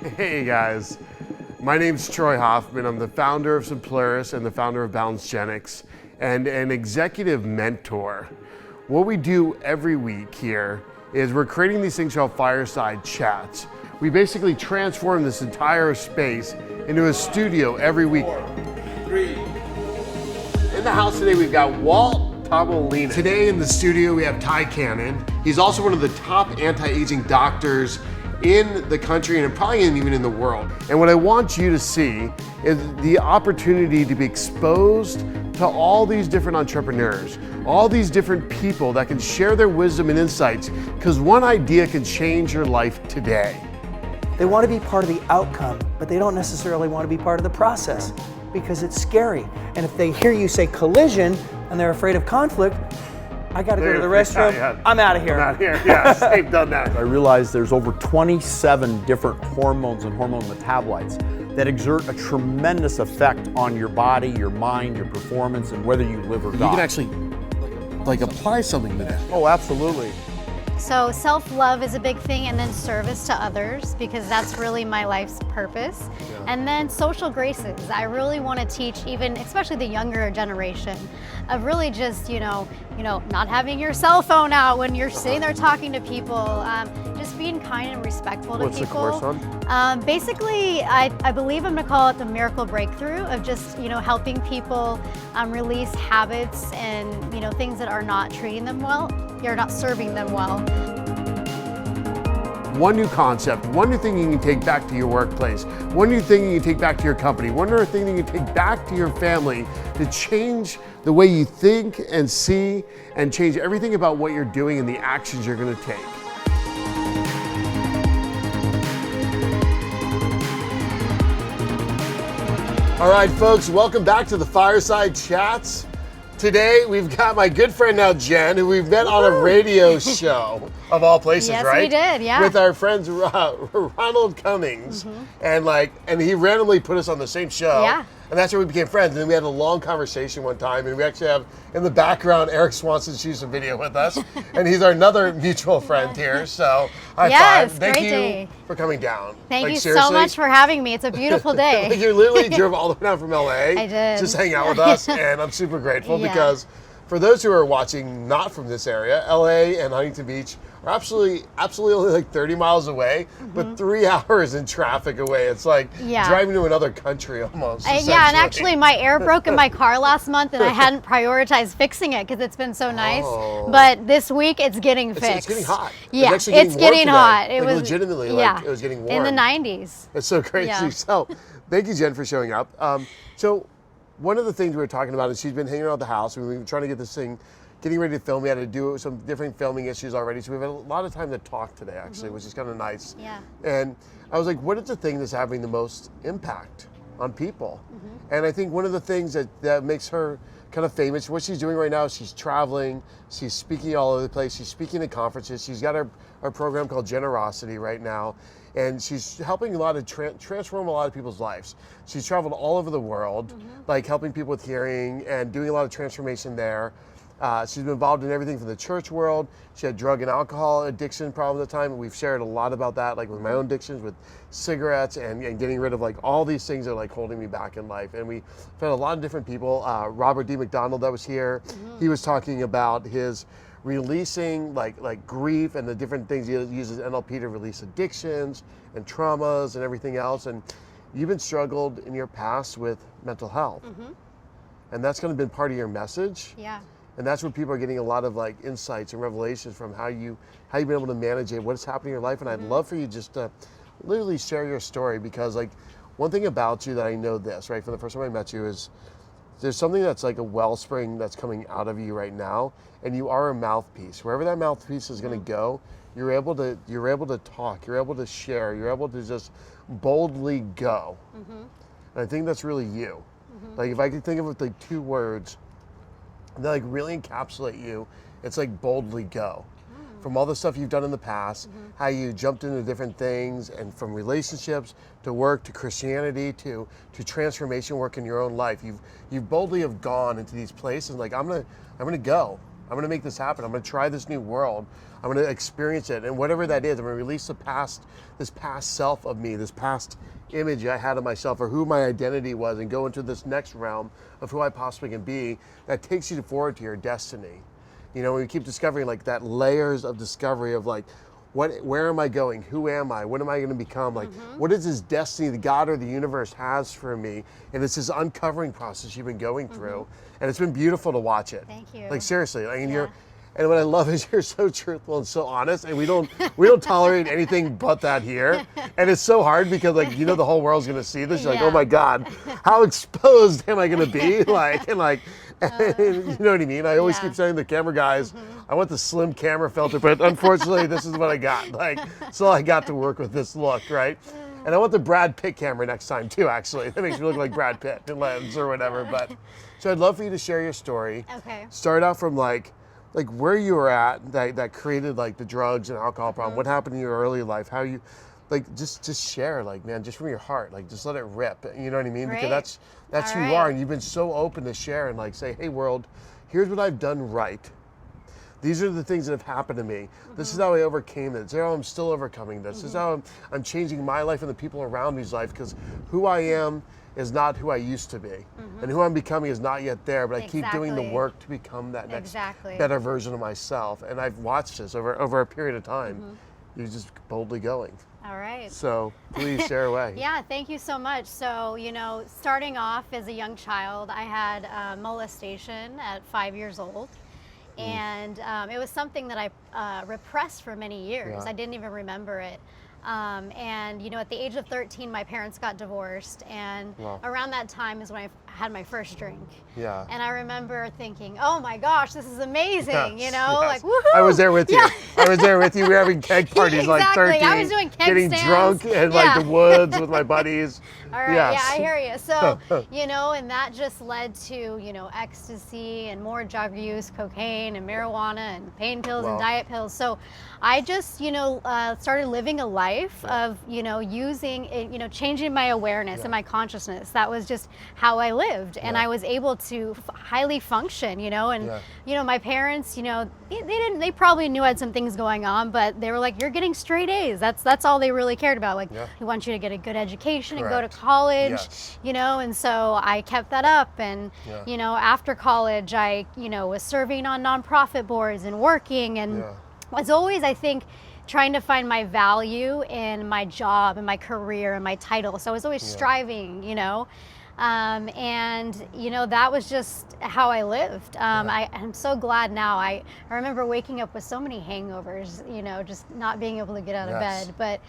Hey guys, my name's Troy Hoffman. I'm the founder of Selflove and the founder of Balancegenics and an executive mentor. What we do every week here is we're creating these things called Fireside Chats. We basically transform this entire space into a studio every week. 4, 3. In the house today we've got Walt Tomolina. Today in the studio we have Ty Cannon. He's also one of the top anti-aging doctors in the country and probably even in the world. And what I want you to see is the opportunity to be exposed to all these different entrepreneurs, all these different people that can share their wisdom and insights, because one idea can change your life today. They want to be part of the outcome, but they don't necessarily want to be part of the process because it's scary. And if they hear you say collision and they're afraid of conflict, I got to go to the restroom. Yeah. I'm out of here. I'm out of here. Yes, they've done that. I realized there's over 27 different hormones and hormone metabolites that exert a tremendous effect on your body, your mind, your performance, and whether you live or die. You can actually apply something to that. Oh, absolutely. So self-love is a big thing, and then service to others, because that's really my life's purpose. Yeah. And then social graces. I really want to teach even, especially the younger generation, of really just, not having your cell phone out when you're sitting there talking to people, just being kind and respectful to people. people. What's the course on? Basically, I believe I'm going to call it the miracle breakthrough of just, helping people release habits and, things that are not treating them well. You're not serving them well. One new concept, one new thing you can take back to your workplace, one new thing you can take back to your company, one new thing you can take back to your family to change the way you think and see and change everything about what you're doing and the actions you're going to take. All right, folks, welcome back to the Fireside Chats. Today, we've got my good friend now, Jen, who we've met on a radio show, of all places, yes, right? Yes, we did, yeah. With our friends Ronald Cummings, and he randomly put us on the same show. Yeah. And that's where we became friends. And then we had a long conversation one time, and we actually have in the background Eric Swanson shoots a video with us, and he's our another mutual friend here. So high five! Thank you for coming down. Thank you so much for having me. It's a beautiful day. You literally drove all the way down from LA. I did. Just hang out with us, and I'm super grateful because for those who are watching not from this area, LA and Huntington Beach are absolutely only like 30 miles away, but 3 hours in traffic away. It's like driving to another country almost. And actually my air broke in my car last month and I hadn't prioritized fixing it because it's been so nice. Oh. But this week it's getting fixed. It's getting hot. Yeah, it's getting hot. It was legitimately it was getting warm. In the 90s. It's so crazy. Yeah. So thank you, Jen, for showing up. So one of the things we were talking about is she's been hanging around the house and we've been trying to get this thing getting ready to film. We had to do some different filming issues already, so we've had a lot of time to talk today, actually, which is kind of nice. Yeah. And I was like, what is the thing that's having the most impact on people? And I think one of the things that makes her kind of famous, what she's doing right now is she's traveling, she's speaking all over the place, she's speaking at conferences, she's got our program called Jenerosity right now, and she's helping a lot of transform a lot of people's lives. She's traveled all over the world, like helping people with hearing and doing a lot of transformation there. She's been involved in everything from the church world. She had drug and alcohol addiction problems at the time, and we've shared a lot about that, like with my own addictions, with cigarettes and getting rid of like all these things that are like holding me back in life. And we had a lot of different people. Robert D. McDonald that was here, he was talking about his releasing like grief and the different things he uses NLP to release addictions and traumas and everything else. And you've been struggled in your past with mental health. And that's kind of been part of your message. Yeah. And that's where people are getting a lot of like insights and revelations from how you've been able to manage it, what's happening in your life. And I'd love for you just to literally share your story, because like one thing about you that I know this, right, from the first time I met you, is there's something that's like a wellspring that's coming out of you right now, and you are a mouthpiece. Wherever that mouthpiece is going to go, you're able to talk, you're able to share, you're able to just boldly go. And I think that's really you. Like if I could think of it like 2 words that like really encapsulate you, it's like boldly go. From all the stuff you've done in the past, how you jumped into different things, and from relationships to work to Christianity to transformation work in your own life, you've boldly have gone into these places like I'm gonna go. I'm gonna make this happen. I'm gonna try this new world. I'm gonna experience it, and whatever that is, I'm gonna release this past self of me, this past image I had of myself, or who my identity was, and go into this next realm of who I possibly can be. That takes you forward to your destiny. You know, we keep discovering like that layers of discovery of like, where am I going? Who am I? What am I going to become? Like, what is this destiny that God or the universe has for me? And it's this uncovering process you've been going through, and it's been beautiful to watch it. Thank you. Like seriously, like, and what I love is you're so truthful and so honest, and we don't tolerate anything but that here. And it's so hard because like, you know, the whole world's going to see this. You're like, oh my God, how exposed am I going to be? Like, and like, you know what I mean? I always keep saying to the camera guys, I want the slim camera filter, but unfortunately this is what I got. Like, so I got to work with this look, right? And I want the Brad Pitt camera next time too, actually. That makes me look like Brad Pitt in Lens or whatever. But so I'd love for you to share your story. Okay. Start out from like where you were at that created like the drugs and alcohol problem. What happened in your early life? How you, like, just share, like, man, just from your heart, like, just let it rip. You know what I mean? Great. Because that's who you are, and you've been so open to share and like say, hey world, here's what I've done right. These are the things that have happened to me. This is how I overcame this. This is how I'm still overcoming this. This is how I'm changing my life and the people around me's life, because who I am is not who I used to be. And who I'm becoming is not yet there, but I keep doing the work to become that next better version of myself. And I've watched this over a period of time. You're just boldly going. All right. So please share away. Yeah, thank you so much. So, you know, starting off as a young child, I had molestation at 5 years old. And it was something that I repressed for many years. I didn't even remember it. And, you know, at the age of 13, my parents got divorced. And around that time is when I had my first drink. Yeah. And I remember thinking, oh my gosh, this is amazing, Yes, you know, yes. like woohoo. I was there with you. I was there with you. We were having keg parties like 13. I was doing keg getting stands. drunk in like the woods with my buddies. All right, Yes. yeah, I hear you. So, you know, and that just led to, you know, ecstasy and more drug use, cocaine and marijuana and pain pills and diet pills. So I just, you know, started living a life of, you know, using, you know, changing my awareness and my consciousness. That was just how I lived. And I was able to highly function, you know, and, you know, my parents, you know, they probably knew I had some things going on, but they were like, you're getting straight A's. That's all they really cared about. Like, we want you to get a good education and go to college, you know, and so I kept that up. And, you know, after college, I, you know, was serving on nonprofit boards and working, and was always, I think, trying to find my value in my job and my career and my title. So I was always striving, you know. And you know, that was just how I lived. I'm so glad now. I remember waking up with so many hangovers, you know, just not being able to get out of bed. But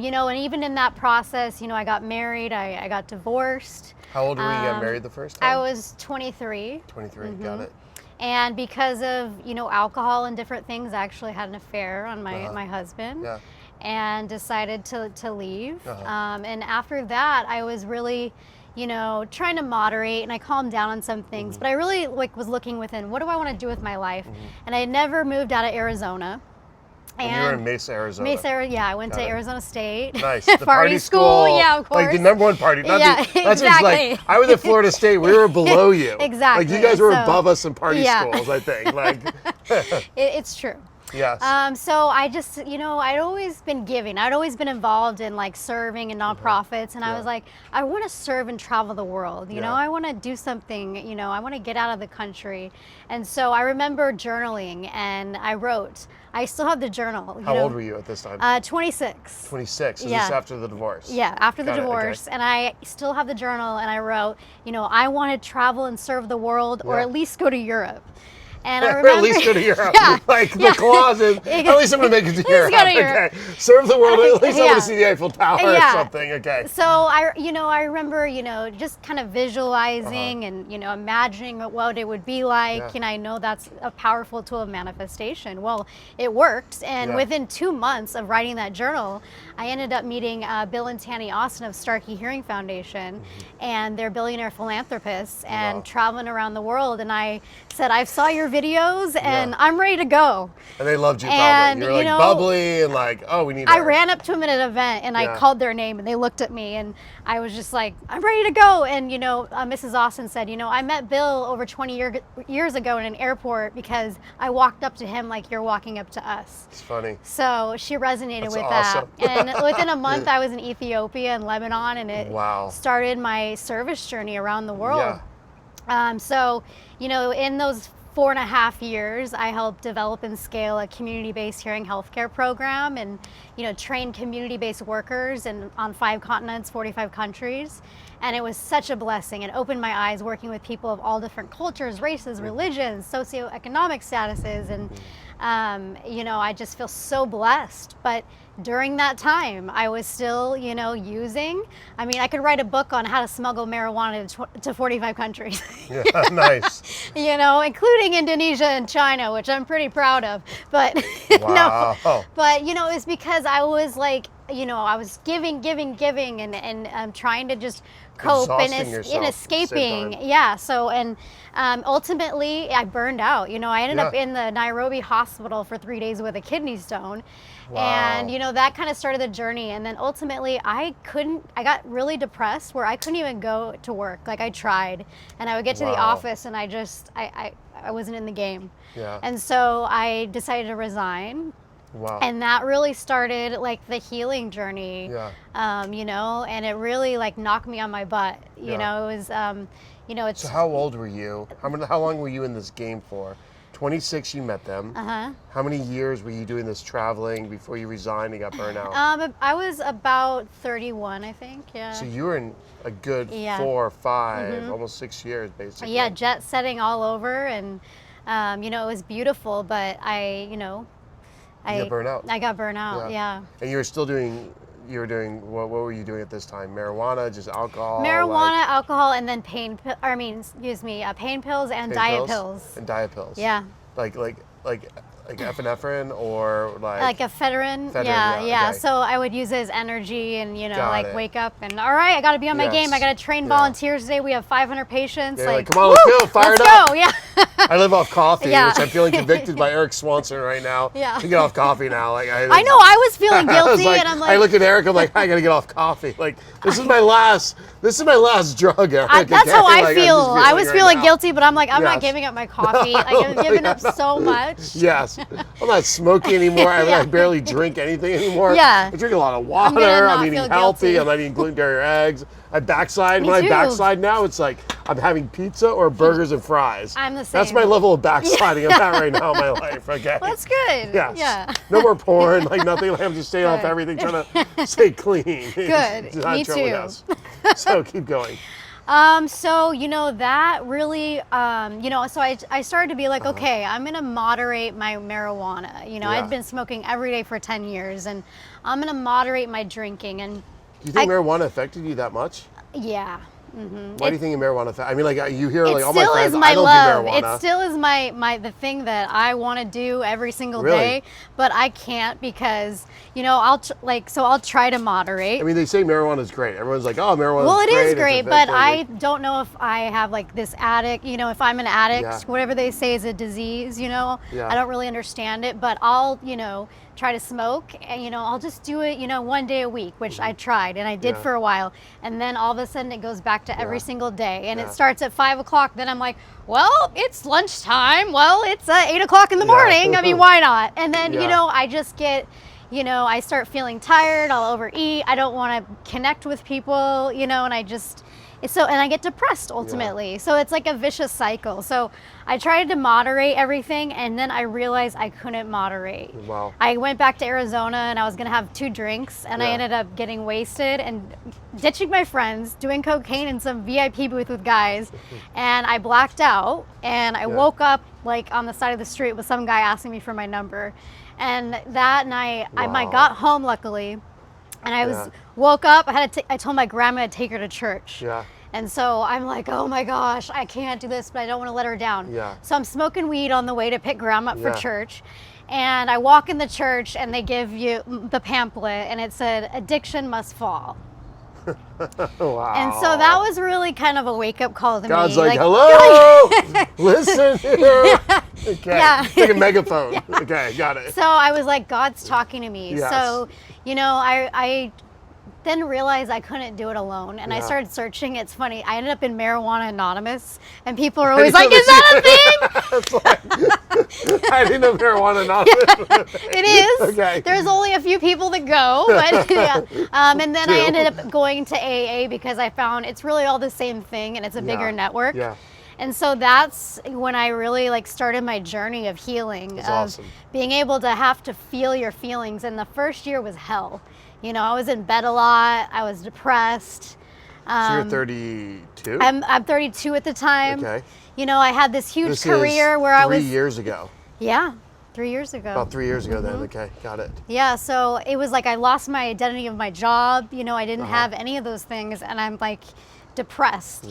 you know, and even in that process, you know, I got married, I got divorced. How old were you when you got married the first time? I was 23. 23, got it. And because of, you know, alcohol and different things, I actually had an affair on my husband. And decided to leave. And after that, I was really, you know, trying to moderate, and I calmed down on some things, but I really was looking within, what do I want to do with my life? And I had never moved out of Arizona. And you were in Mesa, Arizona. I went to Arizona State. Nice. The party school. Yeah, of course. Like the #1 party. That's exactly. just like, I was at Florida State. We were below you. Exactly. Like you guys were above us in party schools, I think. Like, it's true. Yes. So I just, you know, I'd always been giving. I'd always been involved in like serving in nonprofits, and I was like, I want to serve and travel the world. You know, I want to do something. You know, I want to get out of the country. And so I remember journaling, and I wrote. I still have the journal. How old were you at this time? 26. 26. So this is after the divorce. Yeah, after the divorce. And I still have the journal, and I wrote, you know, I want to travel and serve the world, or at least go to Europe. And I remember, or at least go to Europe. Like the clause is, at least I'm going to make it to Europe. Go to Europe. Okay. Serve the world, at least I want to see the Eiffel Tower or something. Okay. So I remember, you know, just kind of visualizing and, you know, imagining what it would be like. And I know that's a powerful tool of manifestation. Well, it worked. And within 2 months of writing that journal, I ended up meeting Bill and Tanny Austin of Starkey Hearing Foundation. And they're billionaire philanthropists and traveling around the world. And I said, I saw your videos, and I'm ready to go. And they loved you And, probably. You were like bubbly and like, oh, we need I her. ran up to them at an event, and I called their name, and they looked at me, and I was just like, I'm ready to go. And, Mrs. Austin said, I met Bill over 20 years ago in an airport because I walked up to him like you're walking up to us. It's funny. So she resonated with awesome. that. And within a month, I was in Ethiopia and Lebanon, and it started my service journey around the world. So, in those 4.5 years, I helped develop and scale a community-based hearing healthcare program and, train community-based workers on 5 continents, 45 countries. And it was such a blessing. It opened my eyes working with people of all different cultures, races, religions, socioeconomic statuses. And, I just feel so blessed. But during that time, I was still, using. I mean, I could write a book on how to smuggle marijuana to 45 countries. Yeah, nice. Including Indonesia and China, which I'm pretty proud of. But it's because I was like, I was giving, and trying to just cope and escaping. Yeah. So, and ultimately, I burned out. I ended up in the Nairobi hospital for 3 days with a kidney stone. And, that kind of started the journey. And then ultimately I got really depressed where I couldn't even go to work. Like I tried, and I would get to the office and I wasn't in the game. Yeah. And so I decided to resign. Wow. And that really started like the healing journey. Yeah. And it really like knocked me on my butt. It was, it's. So how old were you? How long were you in this game for? 26, you met them. How many years were you doing this traveling before you resigned and got burnout? I was about 31, I think. Yeah. So you were in a good 4 or 5, almost 6 years, basically. Yeah, jet setting all over, and it was beautiful. But I got burnout. I got burnout. Yeah. And you were still doing. You were doing what were you doing at this time? Marijuana, just alcohol? Marijuana, alcohol, and then pain pills and diet pills. And diet pills. Yeah. Like epinephrine or like ephedrine. Okay. So I would use it as energy and wake up and all right, I got to be on my game. I got to train volunteers today. We have 500 patients. Yeah, come on, let's go, fire it up. Let's go. Yeah. I live off coffee, which I'm feeling convicted by Eric Swanson right now. Yeah. To get off coffee now. I know. I was feeling guilty, and I'm like. I look at Eric. I'm like, I got to get off coffee. Like this is my last drug, Eric. That's how I feel. I was feeling guilty, but I'm like, I'm not giving up my coffee. I've given up so much. Yes. I'm not smoking anymore. I barely drink anything anymore. Yeah. I drink a lot of water. I'm eating healthy. Guilty. I'm not eating gluten-dairy or eggs. I backslide. When I backslide now, it's like I'm having pizza or burgers and fries. I'm the same. That's my level of backsliding I'm at right now in my life. Okay. Well, that's good. Yes. Yeah. No more porn. Nothing. I'm just staying off everything, trying to stay clean. Good. Me too. So keep going. That really, so I started to be like, okay, I'm going to moderate my marijuana. I'd been smoking every day for 10 years, and I'm going to moderate my drinking. And do you think marijuana affected you that much? Yeah. Why do you think marijuana affected? I mean, you hear all my friends, I don't do marijuana. It still is the thing that I want to do every single day, but I can't because, I'll try to moderate. I mean, they say marijuana is great. Everyone's like, oh, marijuana is great. Well, it is great, but I don't know if I have this addict, if I'm an addict, whatever they say is a disease, I don't really understand it, but I'll, try to smoke and I'll just do it 1 day a week, which I tried and I did for a while, and then all of a sudden it goes back to every single day, and it starts at 5 o'clock. Then I'm like, well, it's lunchtime, well, it's 8 o'clock in the morning. I mean, why not? And then I just get I start feeling tired, I'll overeat, I don't want to connect with people, and I get depressed ultimately. So it's like a vicious cycle. So I tried to moderate everything, and then I realized I couldn't moderate. Wow. I went back to Arizona, and I was going to have 2 drinks, and I ended up getting wasted and ditching my friends, doing cocaine in some VIP booth with guys, and I blacked out, and I woke up on the side of the street with some guy asking me for my number. And that night, I got home luckily, and I woke up. I told my grandma to take her to church. Yeah. And so I'm like, oh my gosh, I can't do this, but I don't want to let her down. Yeah. So I'm smoking weed on the way to pick grandma up for church. And I walk in the church, and they give you the pamphlet, and it said, "Addiction must fall." Wow. And so that was really kind of a wake-up call to me. God's like, hello, listen here. Okay. Yeah. It's like a megaphone. Yeah. Okay, got it. So I was like, God's talking to me. Yes. So, I then realized I couldn't do it alone. And I started searching. It's funny. I ended up in Marijuana Anonymous. And people are always like, is that a thing? I didn't know Marijuana Anonymous. It is. Okay. There's only a few people that go. But yeah. And then I ended up going to AA because I found it's really all the same thing. And it's a bigger network. Yeah. And so that's when I really started my journey of healing, That's of awesome. being able to have to feel your feelings. And the first year was hell. I was in bed a lot. I was depressed. So you're 32? I'm 32 at the time. Okay. I had this huge This career is where I 3 was. years ago. Yeah, 3 years ago. About 3 years ago then. Okay, got it. Yeah, so it was like I lost my identity of my job. I didn't have any of those things, and I'm depressed,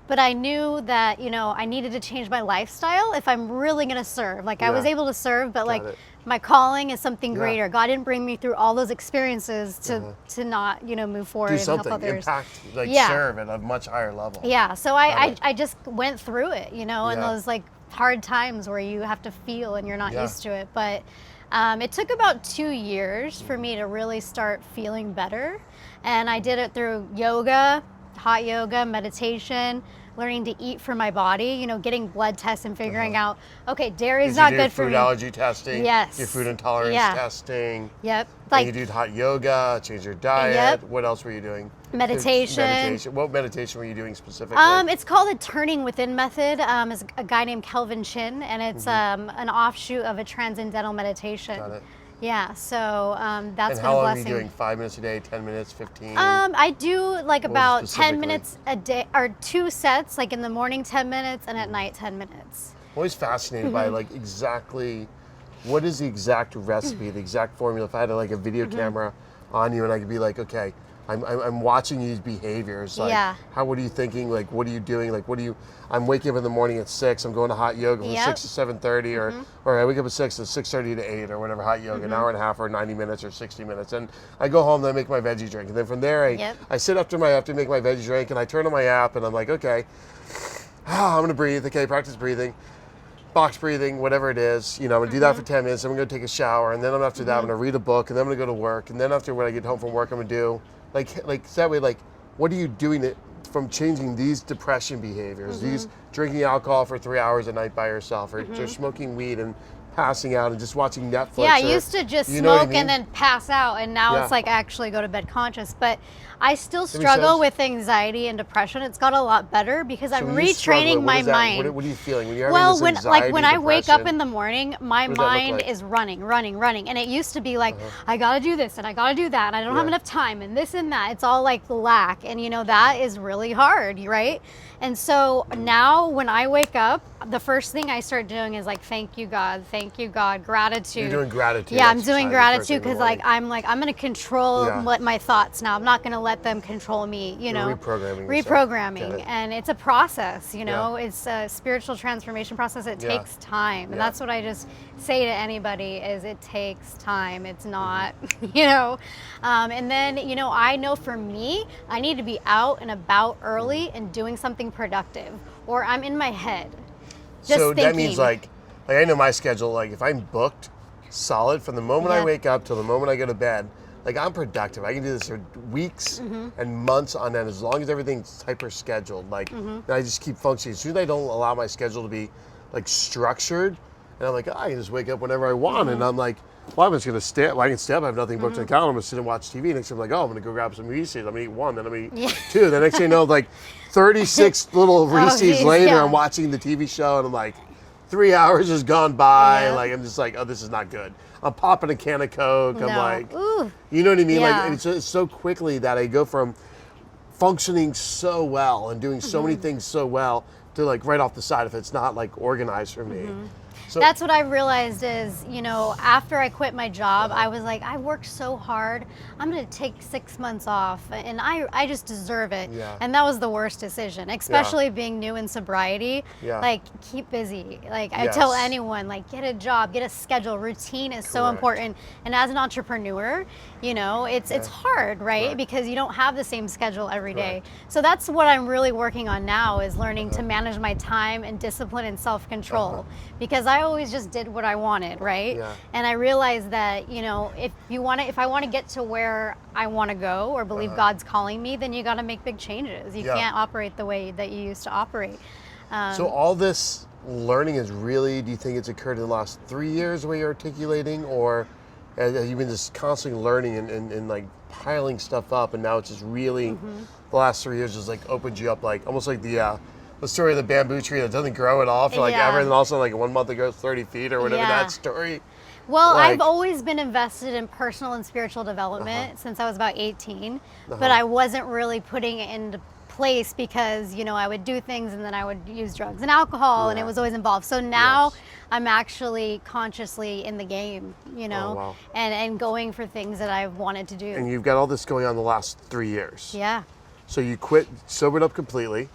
but I knew that, I needed to change my lifestyle if I'm really going to serve. I was able to serve, but my calling is something greater. God didn't bring me through all those experiences to not, move forward Do something, and help others. impact, serve at a much higher level. Yeah, so I just went through it, in those hard times where you have to feel and you're not used to it. But it took about 2 years for me to really start feeling better. And I did it through yoga, hot yoga, meditation, learning to eat for my body, getting blood tests and figuring out, okay, dairy's not good for me. Food allergy testing. Yes. Your food intolerance testing. Yep. And you did hot yoga, change your diet. Yep. What else were you doing? Meditation. What meditation were you doing specifically? It's called the Turning Within method. It's a guy named Kelvin Chin, and it's an offshoot of a transcendental meditation. Got it. Yeah, so that's and been how a long blessing. are you doing? 5 minutes a day, 10 minutes, 15? I do about 10 specifically? minutes a day, or 2 sets, in the morning 10 minutes and at night 10 minutes. I'm always fascinated by exactly what is the exact recipe, the exact formula. If I had a video camera on you and I could be like, okay, I'm watching these behaviors. What are you thinking? What are you doing? I'm waking up in the morning at 6. I'm going to hot yoga from 6 to 7:30, or I wake up at 6 to 6:30 to 8, or whatever, hot yoga, an hour and a half, or 90 minutes, or 60 minutes. And I go home, then I make my veggie drink, and then from there I sit after to make my veggie drink, and I turn on my app, and I'm like, okay, I'm gonna breathe. Okay, practice breathing. Box breathing, whatever it is, I'm gonna do that for 10 minutes. I'm gonna go take a shower, and then after that, I'm gonna read a book, and then I'm gonna go to work, and then after when I get home from work, I'm gonna do that way. What are you doing from changing these depression behaviors? These drinking alcohol for 3 hours a night by yourself, or smoking weed and passing out and just watching Netflix. Yeah, I used to just smoke and then pass out, and now it's actually go to bed conscious. But I still struggle with anxiety and depression. It's got a lot better because I'm retraining my mind. What are you feeling when you're having this anxiety, when I wake up depression? in the morning, my mind is running. And it used to be I gotta do this and I gotta do that, and I don't have enough time, and this and that. It's all lack, and that is really hard, right? And so now when I wake up, the first thing I start doing is thank you God, gratitude. You're doing gratitude. Yeah, I'm doing gratitude because I'm gonna control my thoughts now. I'm not gonna let them control me. You're reprogramming. Reprogramming, and it's a process. It's a spiritual transformation process. It takes time, and that's what I just say to anybody: is it takes time. It's not, And then I know for me, I need to be out and about early and doing something productive, or I'm in my head. Just so thinking. That means I know my schedule. If I'm booked solid from the moment I wake up till the moment I go to bed, I'm productive. I can do this for weeks and months on end as long as everything's hyper scheduled. And I just keep functioning. As soon as I don't allow my schedule to be structured, and I'm I can just wake up whenever I want, and I'm well, I'm just gonna stay. Well, I can stay up. I have nothing booked in the calendar. I'm gonna sit and watch TV. Next thing I'm I'm gonna go grab some Reese's. I'm gonna eat one, then I'm gonna eat two. The next thing you know, 36 little Reese's later, I'm watching the TV show, and I'm 3 hours has gone by. I'm just oh, this is not good. I'm popping a can of Coke. I'm ooh. You know what I mean? Yeah. It's so quickly that I go from functioning so well and doing so many things so well to right off the side if it's not organized for me. So that's what I realized is, after I quit my job, I was I worked so hard. I'm going to take 6 months off, and I just deserve it. Yeah. And that was the worst decision, especially being new in sobriety. Yeah. Keep busy. I tell anyone, get a job, get a schedule. Routine is so important. And as an entrepreneur, it's hard, right? Correct. Because you don't have the same schedule every day. So that's what I'm really working on now is learning to manage my time and discipline and self-control. Because I always just did what I wanted, right? Yeah. And I realized that, you know, if I want to get to where I want to go or believe God's calling me, then you got to make big changes. You can't operate the way that you used to operate. So all this learning is really, do you think it's occurred in the last 3 years, the way you're articulating, or have you been just constantly learning and like piling stuff up, and now it's just really the last 3 years just like opened you up, like almost like the story of the bamboo tree that doesn't grow at all for like ever, and then also like 1 month it grows 30 feet or whatever, that story. Well, like, I've always been invested in personal and spiritual development since I was about 18, but I wasn't really putting it into place because, you know, I would do things and then I would use drugs and alcohol and it was always involved. So now I'm actually consciously in the game, you know, and going for things that I've wanted to do. And you've got all this going on the last 3 years. Yeah. So you quit, sobered up completely,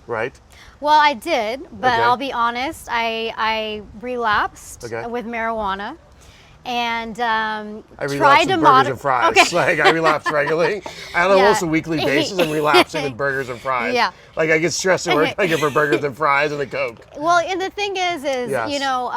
right? Well, I did, but I'll be honest, I relapsed with marijuana. And I tried to burgers and fries. Okay. Like I relapse regularly. On almost a weekly basis, I'm relapsing with burgers and fries. Yeah. Like I get stressed at work, I get for burgers and fries and a Coke. Well, and the thing is you know,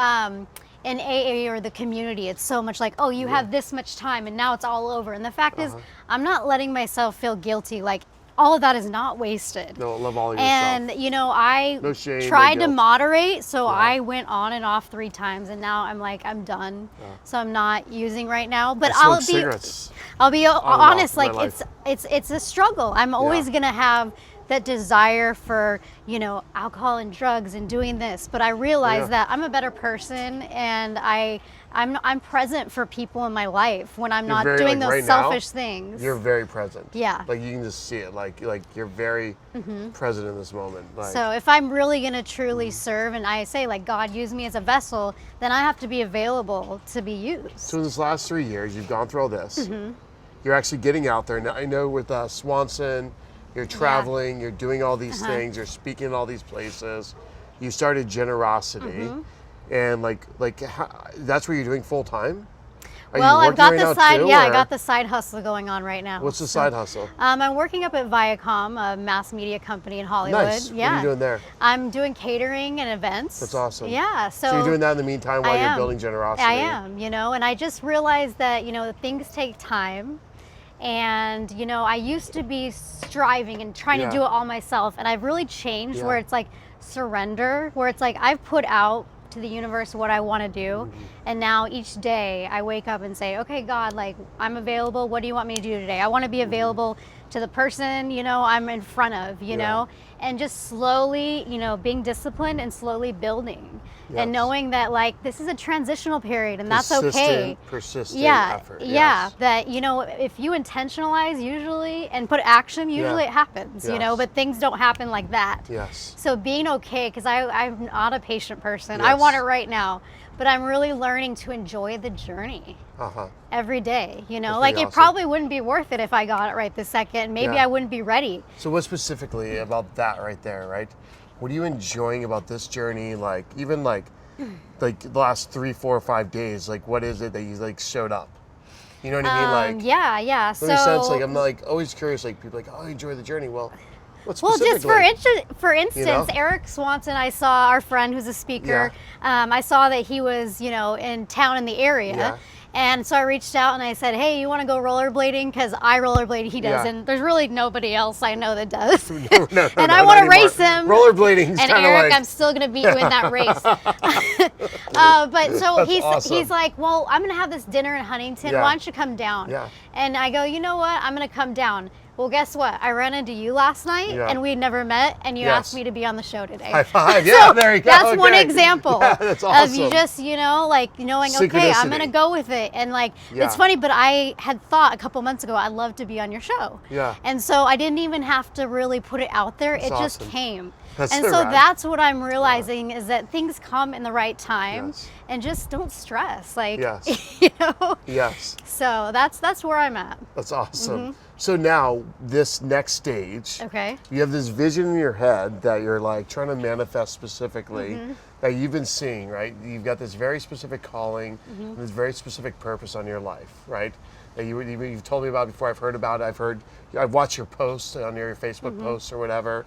in AA or the community, it's so much like, oh, you have this much time and now it's all over. And the fact is, I'm not letting myself feel guilty. Like, all of that is not wasted. No, love all of yourself. And, you know, I tried to moderate, so I went on and off 3 times, and now I'm like, I'm done. So I'm not using right now. But I'll be honest, like it's a struggle. I'm always gonna have that desire for, you know, alcohol and drugs and doing this. But I realize that I'm a better person, and I'm present for people in my life when I'm not doing those selfish things. You're very present. Yeah. Like you can just see it. Like you're very present in this moment. Like, so if I'm really gonna truly serve, and I say like God use me as a vessel, then I have to be available to be used. So in this last 3 years, you've gone through all this. You're actually getting out there. Now I know with Swanson, you're traveling. You're doing all these things. You're speaking in all these places. You started Jenerosity. And like that's what you're doing full time? Well, I've got the side, I got the side hustle going on right now. What's the side hustle? I'm working up at Viacom, a mass media company in Hollywood. Nice. What are you doing there? I'm doing catering and events. That's awesome. Yeah. So you're doing that in the meantime while you're building Jenerosity? I am, you know, and I just realized that, you know, things take time. And, you know, I used to be striving and trying to do it all myself. And I've really changed where it's like surrender, where it's like I've put out to the universe what I want to do, and now each day I wake up and say, okay, God, like I'm available. What do you want me to do today? I want to be available to the person, you know, I'm in front of, you know, and just slowly, you know, being disciplined and slowly building and knowing that like this is a transitional period and that's okay. Persistent effort. That, you know, if you intentionalize usually and put action, usually it happens, you know, but things don't happen like that. So being okay, because I'm not a patient person. I want it right now. But I'm really learning to enjoy the journey every day, you know? Like, it probably wouldn't be worth it if I got it right this second. Maybe I wouldn't be ready. So what specifically about that right there, right? What are you enjoying about this journey? Like, even like the last 3, 4, or 5 days, like, what is it that you, like, showed up? You know what I mean? Like, yeah. That makes sense. Like, I'm, like, always curious, like, people are like, oh, I enjoy the journey. Well, well, just for instance, you know? Eric Swanson, I saw our friend who's a speaker. I saw that he was, you know, in town in the area. And so I reached out and I said, hey, you want to go rollerblading? Because I rollerblade, he doesn't. There's really nobody else I know that does. And I want to race him. Rollerblading. And Eric, I'm still going to beat you in that race. But so he's like, well, I'm going to have this dinner in Huntington. Why don't you come down? And I go, you know what? I'm going to come down. Well, guess what? I ran into you last night, and we never met, and you asked me to be on the show today. High five! Yeah, so there you go. That's one example that's awesome. of you just, you know, like knowing, okay, I'm gonna go with it, and like it's funny, but I had thought a couple months ago I'd love to be on your show, and so I didn't even have to really put it out there; it just came. That's what I'm realizing is that things come in the right time, and just don't stress, like you know. So that's where I'm at. That's awesome. So now this next stage, you have this vision in your head that you're like trying to manifest specifically that you've been seeing, right? You've got this very specific calling, this very specific purpose on your life, right? That you've told me about before. I've heard about it. I've watched your posts on your Facebook posts or whatever.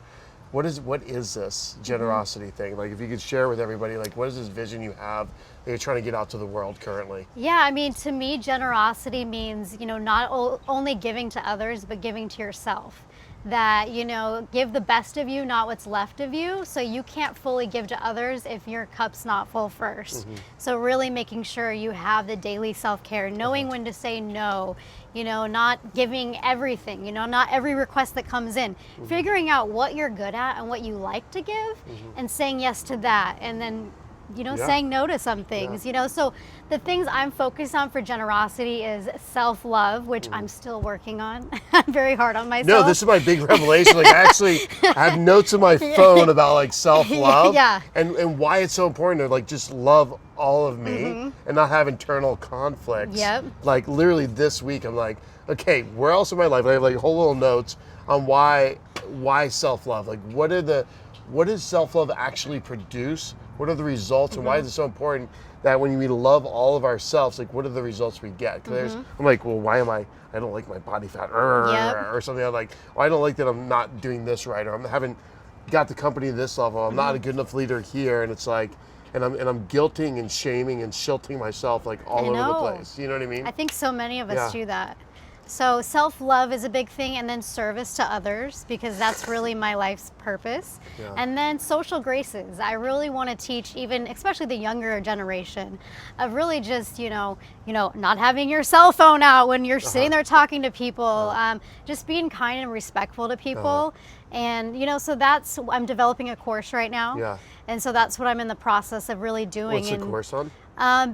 what is this generosity thing? Like, if you could share with everybody, like, what is this vision you have that you're trying to get out to the world currently? Yeah, I mean, to me, generosity means, not only giving to others, but giving to yourself. That, give the best of you, not what's left of you. So you can't fully give to others if your cup's not full first. So really making sure you have the daily self-care, knowing when to say no, not giving everything, not every request that comes in, figuring out what you're good at and what you like to give and saying yes to that. And then saying no to some things, so the things I'm focused on for generosity is self-love, which I'm still working on. I'm very hard on myself. No, this is my big revelation. Like, I actually have notes in my phone about like self-love and why it's so important to like just love all of me and not have internal conflicts. Like, literally this week, I'm like, okay, where else in my life? I have like whole little notes on why self-love. Like, what does self-love actually produce? What are the results, and why is it so important that when we love all of ourselves, like, what are the results we get? Because I'm like, well, why am I don't like my body fat, or something. I'm like, well, I don't like that I'm not doing this right, or I haven't got the company to this level. I'm not a good enough leader here, and it's like, and I'm guilting and shaming and shilting myself like all over the place. You know what I mean? I think so many of us do that. So self-love is a big thing, and then service to others, because that's really my life's purpose. And then social graces. I really want to teach even, especially the younger generation, of really just, not having your cell phone out when you're sitting there talking to people, just being kind and respectful to people. And, so I'm developing a course right now. And so that's what I'm in the process of really doing. What's the course on?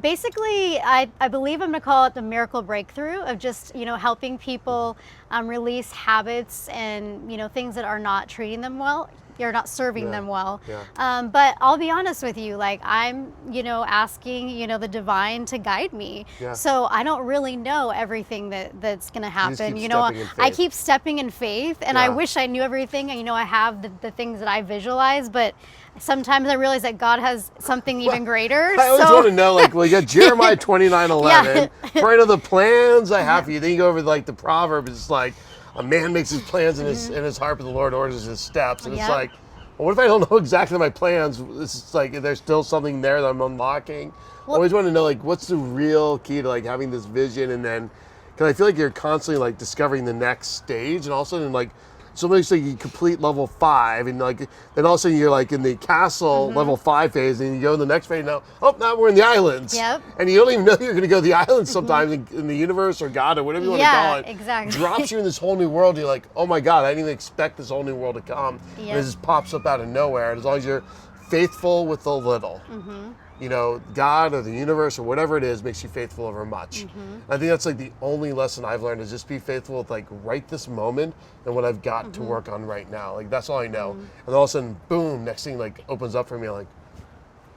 Basically, I believe I'm going to call it the miracle breakthrough of just, helping people release habits and, things that are not treating them well. You're not serving them well. But I'll be honest with you, like, I'm, asking, the divine to guide me. So I don't really know everything that's going to happen. I keep stepping in faith, and I wish I knew everything. And, I have the things that I visualize, but sometimes I realize that God has something even greater. I always want to know, like, well, you got Jeremiah 29:11. For I know the plans I have for you. Then you go over like the Proverbs. It's like, a man makes his plans in his heart, but the Lord orders his steps. And it's like, well, what if I don't know exactly my plans? It's like, there's still something there that I'm unlocking. I always want to know, like, what's the real key to like having this vision, and then, because I feel like you're constantly like discovering the next stage, and all of a sudden, like, so maybe like you complete level 5, and like then all of a sudden you're like in the castle level 5 phase, and you go in the next phase. Now we're in the islands. And you don't even know you're going to go to the islands sometimes in the universe, or God, or whatever you want to call it. Exactly. Drops you in this whole new world. You're like, oh my God, I didn't even expect this whole new world to come. And it just pops up out of nowhere. And as long as you're faithful with the little, God or the universe or whatever it is makes you faithful over much. I think that's like the only lesson I've learned, is just be faithful with like right this moment and what I've got to work on right now. Like, that's all I know. And all of a sudden, boom, next thing like opens up for me. Like,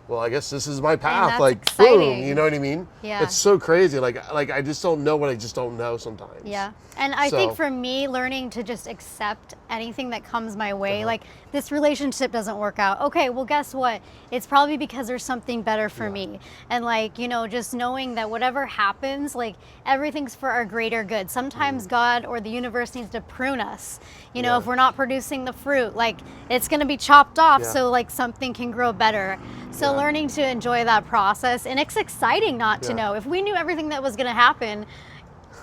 well, I guess this is my path. Like, exciting. Boom, you know what I mean? It's so crazy. Like I just don't know what I just don't know sometimes. And I think for me, learning to just accept anything that comes my way, like, this relationship doesn't work out. Okay, well, guess what? It's probably because there's something better for me. And like, just knowing that whatever happens, like, everything's for our greater good. Sometimes God or the universe needs to prune us. If we're not producing the fruit, like, it's going to be chopped off so like something can grow better. So learning to enjoy that process, and it's exciting not to know. If we knew everything that was going to happen,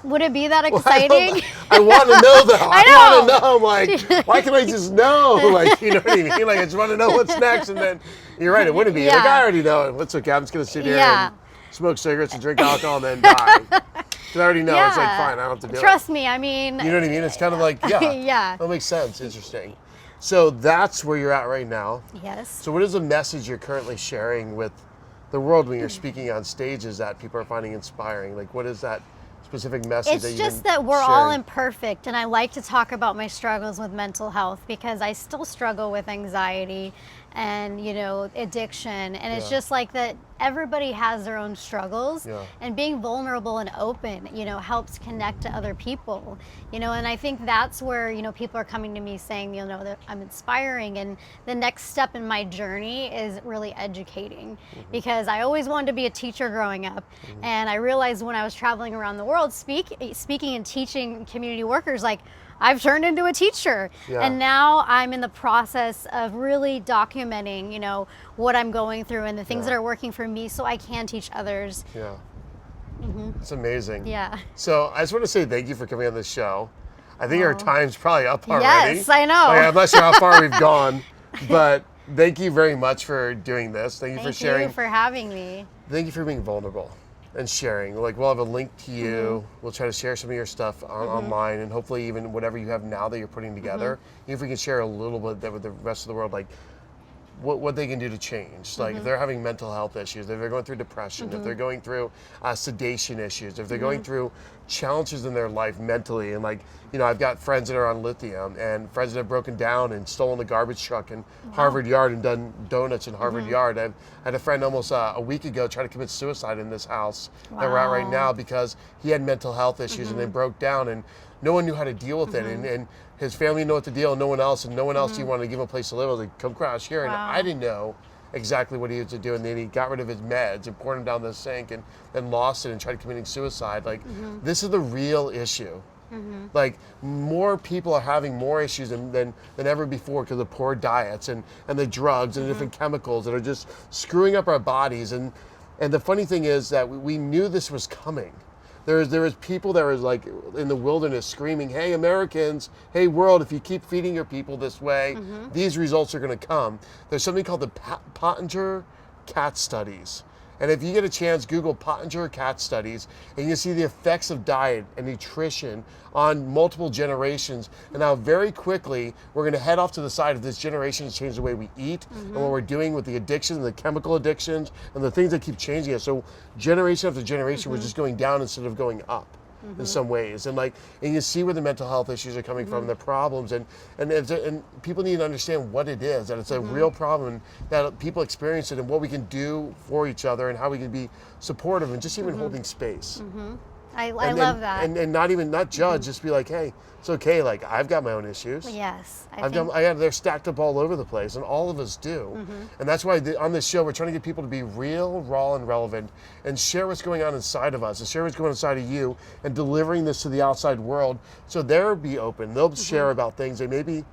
would it be that exciting? Well, I want to know though. I want to know. I'm like, why can't I just know? Like, you know what I mean? Like, I just want to know what's next. And then you're right, it wouldn't be. Like, I already know it. It's okay. I'm just going to sit here and smoke cigarettes and drink alcohol and then die. Because I already know. It's like, fine, I don't have to do it. Trust me, I mean. You know what I mean? It's kind of like, that makes sense. Interesting. So that's where you're at right now. Yes. So what is the message you're currently sharing with the world when you're speaking on stages that people are finding inspiring? Like, what is that specific message? It's just that we're all imperfect, and I like to talk about my struggles with mental health, because I still struggle with anxiety and addiction, and it's just like that. Everybody has their own struggles, and being vulnerable and open, helps connect to other people, and I think that's where, people are coming to me saying, that I'm inspiring, and the next step in my journey is really educating, because I always wanted to be a teacher growing up, and I realized when I was traveling around the world speaking and teaching community workers, like, I've turned into a teacher. Yeah. And now I'm in the process of really documenting, what I'm going through and the things that are working for me so I can teach others. Yeah. It's amazing. Yeah. So I just want to say thank you for coming on this show. I think our time's probably up already. Yes, I know. I'm not sure how far we've gone, but thank you very much for doing this. Thank you for sharing. Thank you for having me. Thank you for being vulnerable and sharing. Like, we'll have a link to you. We'll try to share some of your stuff online, and hopefully even whatever you have now that you're putting together, even if we can share a little bit that with the rest of the world, like what they can do to change. Like if they're having mental health issues, if they're going through depression, if they're going through sedation issues, if they're going through challenges in their life mentally, and I've got friends that are on lithium and friends that have broken down and stolen a garbage truck in Harvard Yard and done donuts in Harvard Yard. I had a friend almost a week ago try to commit suicide in this house that we're at right now because he had mental health issues and they broke down and no one knew how to deal with it. And his family didn't know what to deal, and no one else even wanted to give him a place to live. I was like, come crash here. And I didn't know exactly what he was to do. And then he got rid of his meds and poured them down the sink and then lost it and tried committing suicide. Like, this is the real issue. Like, more people are having more issues than ever before because of poor diets and the drugs and the different chemicals that are just screwing up our bodies. And the funny thing is that we knew this was coming. There was people that was like in the wilderness screaming, hey Americans, hey world, if you keep feeding your people this way, these results are going to come. There's something called the Pottinger cat studies. And if you get a chance, Google Pottinger cat studies, and you can see the effects of diet and nutrition on multiple generations, and how very quickly we're going to head off to the side of this generation to change the way we eat and what we're doing with the addictions, the chemical addictions, and the things that keep changing us. So generation after generation, we're just going down instead of going up. In some ways, and you see where the mental health issues are coming from, the problems, and people need to understand what it is, that it's a real problem, that people experience it, and what we can do for each other, and how we can be supportive, and just even holding space. I love that. And not judge, just be like, hey, it's okay. Like, I've got my own issues. Yes, they're stacked up all over the place, and all of us do. And that's why on this show, we're trying to get people to be real, raw, and relevant, and share what's going on inside of us, and share what's going on inside of you, and delivering this to the outside world, so they'll be open. They'll share about things they may be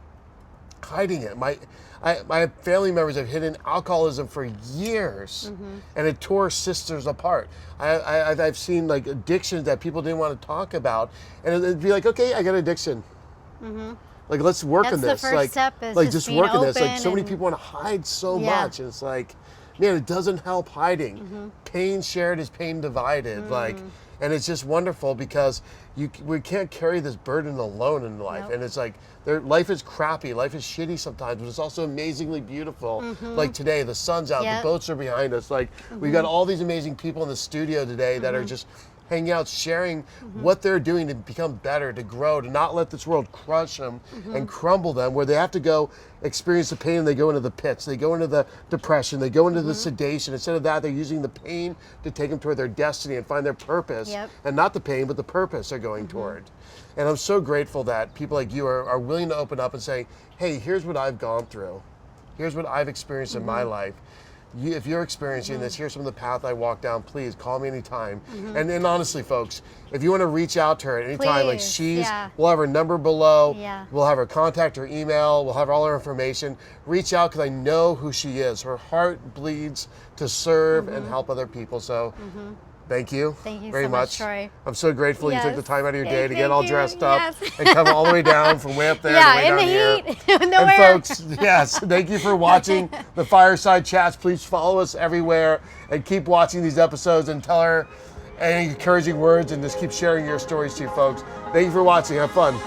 hiding it. My family members have hidden alcoholism for years, and it tore sisters apart. I've seen like addictions that people didn't want to talk about, and it'd be like, okay, I got an addiction. Like, let's work on this. The first step is like just work on this. Like, open so many people want to hide so much, and it's like, man, it doesn't help hiding. Pain shared is pain divided. And it's just wonderful because we can't carry this burden alone in life. And it's like, life is crappy, life is shitty sometimes, but it's also amazingly beautiful. Like today, the sun's out, the boats are behind us. Like, we've got all these amazing people in the studio today that are just hanging out, sharing what they're doing to become better, to grow, to not let this world crush them and crumble them, where they have to go experience the pain and they go into the pits, they go into the depression, they go into the sedation. Instead of that, they're using the pain to take them toward their destiny and find their purpose. And not the pain, but the purpose they're going toward. And I'm so grateful that people like you are willing to open up and say, hey, here's what I've gone through. Here's what I've experienced in my life. If you're experiencing this, here's some of the path I walk down. Please call me anytime. And honestly, folks, if you want to reach out to her at any time, like we'll have her number below. We'll have her contact, her email. We'll have all her information. Reach out, because I know who she is. Her heart bleeds to serve and help other people. So thank you. Thank you very so much, Troy. I'm so grateful you took the time out of your day to Thank get all you. dressed up and come all the way down from way up there to way in down the here. heat. And folks, yes, thank you for watching the Fireside Chats. Please follow us everywhere and keep watching these episodes, and tell her any encouraging words, and just keep sharing your stories too, folks. Thank you for watching. Have fun.